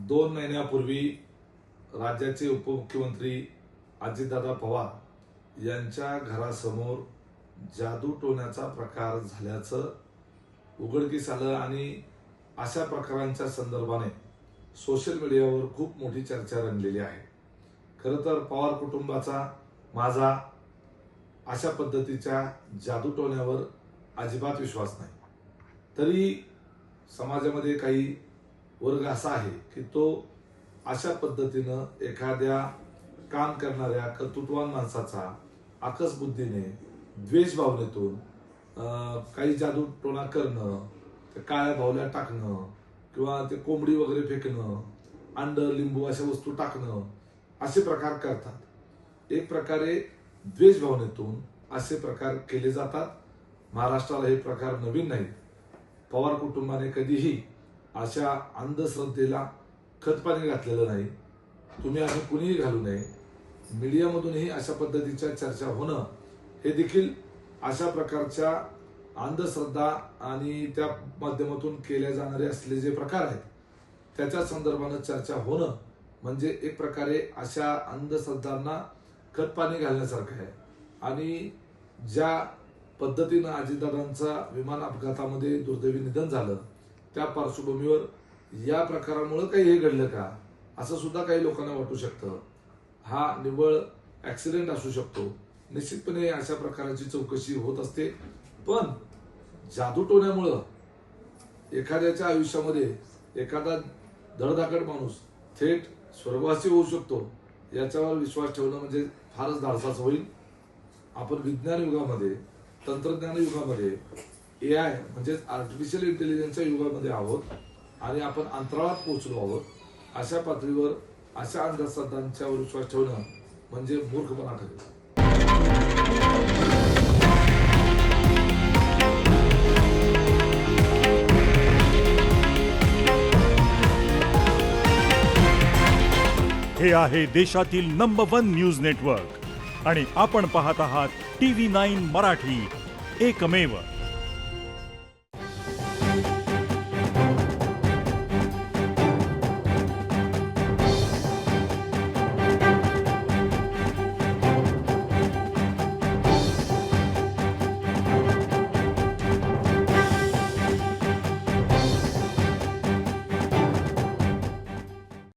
2 महिन्यापूर्वी राज्याचे उपमुख्यमंत्री अजितदादा पवार यांच्या घरासमोर जादूटोण्याचा प्रकार झाल्याचं उघडकीस आलं आणि अशा प्रकारांच्या संदर्भाने सोशल मीडियावर खूप मोठी चर्चा रंगलेली आहे। खरं तर पवार कुटुंबाचा माझा अशा पद्धतीच्या जादूटोण्यावर अजिबात विश्वास नाही। तरी समाजामध्ये काही वर्ग असा आहे की तो अशा पद्धतीनं एखाद्या काम करणाऱ्या कर्तृत्ववान माणसाचा आकसबुद्धीने द्वेष भावनेतून काही जादूटोणा करणं, काळ्या भावल्या टाकणं किंवा ते कोंबडी वगैरे फेकणं, अंड लिंबू अशा वस्तू टाकणं असे प्रकार करतात। एक प्रकारे द्वेष भावनेतून असे प्रकार केले जातात। महाराष्ट्राला हे प्रकार नवीन नाहीत। पवार कुटुंबाने कधीही अशा अंधश्रद्धेला खतपाणी घातलेलं नाही। तुम्ही आणि कुणीही घालू नये। मीडियामधूनही अशा पद्धतीच्या चर्चा होणं हे देखील अशा प्रकारच्या अंधश्रद्धा आणि त्या माध्यमातून केल्या जाणारे असले जे प्रकार आहेत त्याच्या संदर्भानं चर्चा होणं म्हणजे एक प्रकारे अशा अंधश्रद्धांना खतपाणी घालण्यासारखं आहे। आणि ज्या पद्धतीनं अजितदादांचा विमान अपघातामध्ये दुर्दैवी निधन झालं त्या पार्श्वभूमीवर या प्रकारामुळे काही हे घडलं का असं सुद्धा काही लोकांना वाटू शकतं। हा निव्वळ ऍक्सिडेंट असू शकतो। निश्चितपणे अशा प्रकारची चौकशी होत असते, पण जादूटोण्यामुळं एखाद्याच्या आयुष्यामध्ये एखादा धडधाकट माणूस थेट स्वर्गवासी होऊ शकतो याच्यावर विश्वास ठेवणं म्हणजे फारच धाडसाचं होईल। आपण विज्ञान युगामध्ये, तंत्रज्ञान युगामध्ये, AI म्हणजेच आर्टिफिशियल इंटेलिजन्सच्या युगामध्ये आहोत आणि आपण अंतराळात पोहोचलो आहोत। अशा पातळीवर अशा अंधश्रद्धांच्यावर विश्वास ठेवणं म्हणजे मूर्खपणा ठरेल। हे आहे देशातील नंबर 1 न्यूज नेटवर्क आणि आपण पाहत आहात TV9 मराठी, एकमेव।